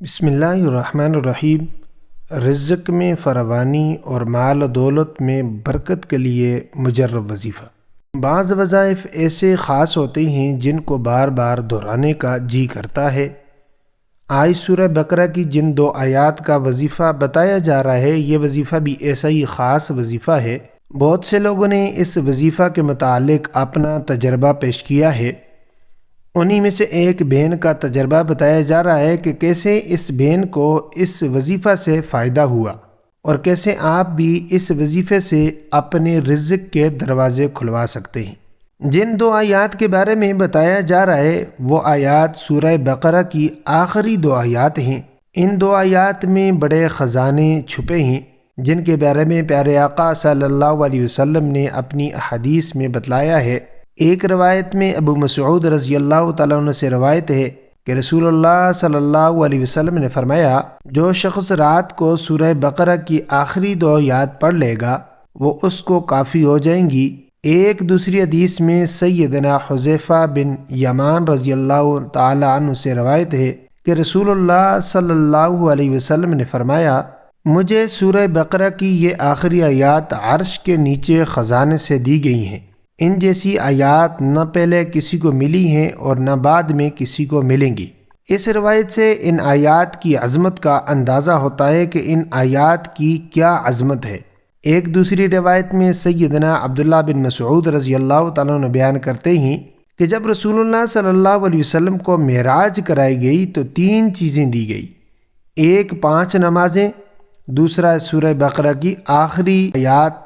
بسم اللہ الرحمن الرحیم۔ رزق میں فراوانی اور مال و دولت میں برکت کے لیے مجرب وظیفہ۔ بعض وظائف ایسے خاص ہوتے ہیں جن کو بار بار دہرانے کا جی کرتا ہے۔ آج سورہ بقرہ کی جن 2 آیات کا وظیفہ بتایا جا رہا ہے، یہ وظیفہ بھی ایسا ہی خاص وظیفہ ہے۔ بہت سے لوگوں نے اس وظیفہ کے متعلق اپنا تجربہ پیش کیا ہے۔ انہی میں سے ایک بہن کا تجربہ بتایا جا رہا ہے کہ کیسے اس بہن کو اس وظیفہ سے فائدہ ہوا اور کیسے آپ بھی اس وظیفے سے اپنے رزق کے دروازے کھلوا سکتے ہیں۔ جن 2 آیات کے بارے میں بتایا جا رہا ہے وہ آیات سورہ بقرہ کی آخری 2 آیات ہیں۔ ان 2 آیات میں بڑے خزانے چھپے ہیں جن کے بارے میں پیارے آقا صلی اللہ علیہ وسلم نے اپنی احادیث میں بتلایا ہے۔ ایک روایت میں ابو مسعود رضی اللہ تعالیٰ عنہ سے روایت ہے کہ رسول اللہ صلی اللہ علیہ وسلم نے فرمایا، جو شخص رات کو سورہ بقرہ کی آخری 2 آیات پڑھ لے گا وہ اس کو کافی ہو جائیں گی۔ ایک دوسری حدیث میں سیدنا حذیفہ بن یمان رضی اللہ تعالیٰ عنہ سے روایت ہے کہ رسول اللہ صلی اللہ علیہ وسلم نے فرمایا، مجھے سورہ بقرہ کی یہ آخری آیات عرش کے نیچے خزانے سے دی گئی ہیں۔ ان جیسی آیات نہ پہلے کسی کو ملی ہیں اور نہ بعد میں کسی کو ملیں گی۔ اس روایت سے ان آیات کی عظمت کا اندازہ ہوتا ہے کہ ان آیات کی کیا عظمت ہے۔ ایک دوسری روایت میں سیدنا عبداللہ بن مسعود رضی اللہ تعالیٰ عنہ بیان کرتے ہیں کہ جب رسول اللہ صلی اللہ علیہ وسلم کو معراج کرائی گئی تو 3 چیزیں دی گئی۔ ایک 5 نمازیں، دوسرا سورہ بقرہ کی آخری آیات،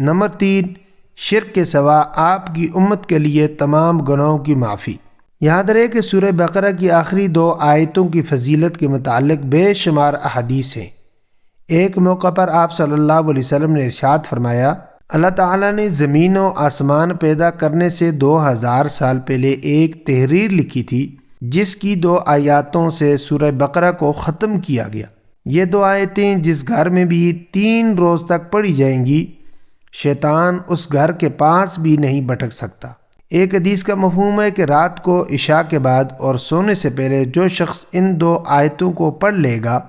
نمبر 3 شرک کے سوا آپ کی امت کے لیے تمام گناہوں کی معافی۔ یاد رہے کہ سورہ بقرہ کی آخری 2 آیتوں کی فضیلت کے متعلق بے شمار احادیث ہیں۔ ایک موقع پر آپ صلی اللہ علیہ وسلم نے ارشاد فرمایا، اللہ تعالیٰ نے زمین و آسمان پیدا کرنے سے 2000 سال پہلے ایک تحریر لکھی تھی جس کی 2 آیاتوں سے سورہ بقرہ کو ختم کیا گیا۔ یہ 2 آیتیں جس گھر میں بھی 3 روز تک پڑھی جائیں گی، شیطان اس گھر کے پاس بھی نہیں بھٹک سکتا۔ ایک حدیث کا مفہوم ہے کہ رات کو عشاء کے بعد اور سونے سے پہلے جو شخص ان 2 آیتوں کو پڑھ لے گا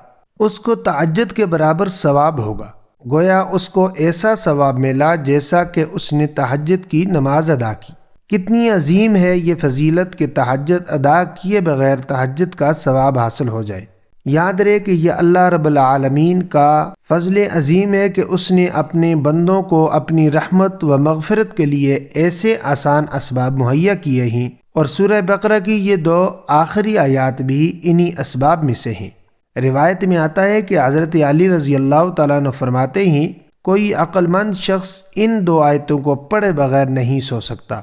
اس کو تہجد کے برابر ثواب ہوگا، گویا اس کو ایسا ثواب ملا جیسا کہ اس نے تہجد کی نماز ادا کی۔ کتنی عظیم ہے یہ فضیلت کہ تہجد ادا کیے بغیر تہجد کا ثواب حاصل ہو جائے۔ یاد رہے کہ یہ اللہ رب العالمین کا فضل عظیم ہے کہ اس نے اپنے بندوں کو اپنی رحمت و مغفرت کے لیے ایسے آسان اسباب مہیا کیے ہیں، اور سورہ بقرہ کی یہ 2 آخری آیات بھی انہی اسباب میں سے ہیں۔ روایت میں آتا ہے کہ حضرت علی رضی اللہ تعالیٰ عنہ فرماتے ہیں، کوئی عقل مند شخص ان 2 آیتوں کو پڑھے بغیر نہیں سو سکتا۔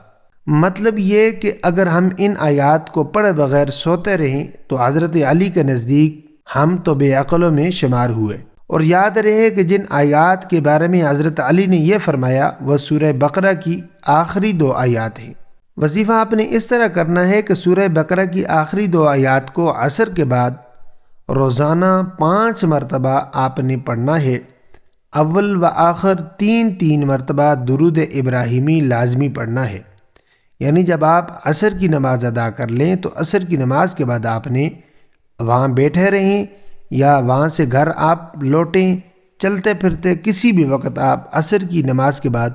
مطلب یہ کہ اگر ہم ان آیات کو پڑھے بغیر سوتے رہیں تو حضرت علی کے نزدیک ہم تو بے عقلوں میں شمار ہوئے۔ اور یاد رہے کہ جن آیات کے بارے میں حضرت علی نے یہ فرمایا وہ سورہ بقرہ کی آخری 2 آیات ہیں۔ وظیفہ آپ نے اس طرح کرنا ہے کہ سورہ بقرہ کی آخری 2 آیات کو عصر کے بعد روزانہ 5 مرتبہ آپ نے پڑھنا ہے۔ اول و آخر 3 مرتبہ درود ابراہیمی لازمی پڑھنا ہے۔ یعنی جب آپ عصر کی نماز ادا کر لیں تو عصر کی نماز کے بعد آپ نے وہاں بیٹھے رہیں یا وہاں سے گھر آپ لوٹیں، چلتے پھرتے کسی بھی وقت آپ عصر کی نماز کے بعد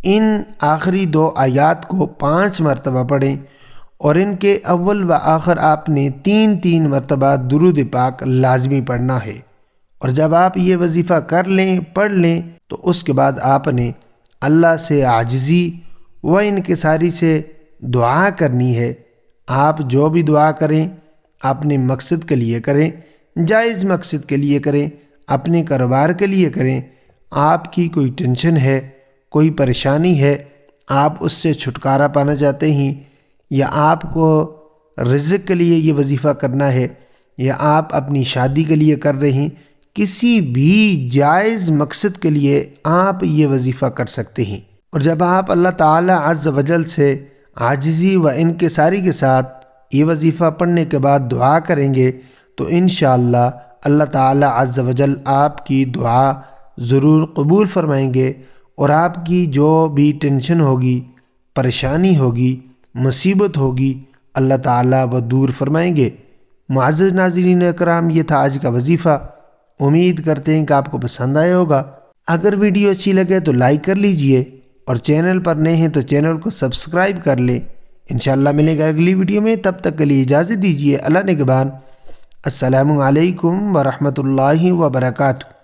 ان آخری 2 آیات کو 5 مرتبہ پڑھیں، اور ان کے اول و آخر آپ نے 3 مرتبہ درود پاک لازمی پڑھنا ہے۔ اور جب آپ یہ وظیفہ کر لیں، پڑھ لیں، تو اس کے بعد آپ نے اللہ سے عاجزی و انکساری سے دعا کرنی ہے۔ آپ جو بھی دعا کریں اپنے مقصد کے لیے کریں، جائز مقصد کے لیے کریں، اپنے کاروبار کے لیے کریں۔ آپ کی کوئی ٹینشن ہے، کوئی پریشانی ہے، آپ اس سے چھٹکارا پانا چاہتے ہیں، یا آپ کو رزق کے لیے یہ وظیفہ کرنا ہے، یا آپ اپنی شادی کے لیے کر رہے ہیں، کسی بھی جائز مقصد کے لیے آپ یہ وظیفہ کر سکتے ہیں۔ اور جب آپ اللہ تعالی عز و جل سے عاجزی و انکساری کے ساتھ یہ وظیفہ پڑھنے کے بعد دعا کریں گے تو انشاءاللہ اللہ تعالی عز و جل آپ کی دعا ضرور قبول فرمائیں گے، اور آپ کی جو بھی ٹینشن ہوگی، پریشانی ہوگی، مصیبت ہوگی، اللہ تعالی وہ دور فرمائیں گے۔ معزز ناظرین اکرام، یہ تھا آج کا وظیفہ۔ امید کرتے ہیں کہ آپ کو پسند آیا ہوگا۔ اگر ویڈیو اچھی لگے تو لائک کر لیجئے، اور چینل پر نئے ہیں تو چینل کو سبسکرائب کر لیں۔ انشاءاللہ ملے گا اگلی ویڈیو میں، تب تک کے لیے اجازت دیجیے۔ اللہ نگہبان۔ السلام علیکم ورحمۃ اللہ وبرکاتہ۔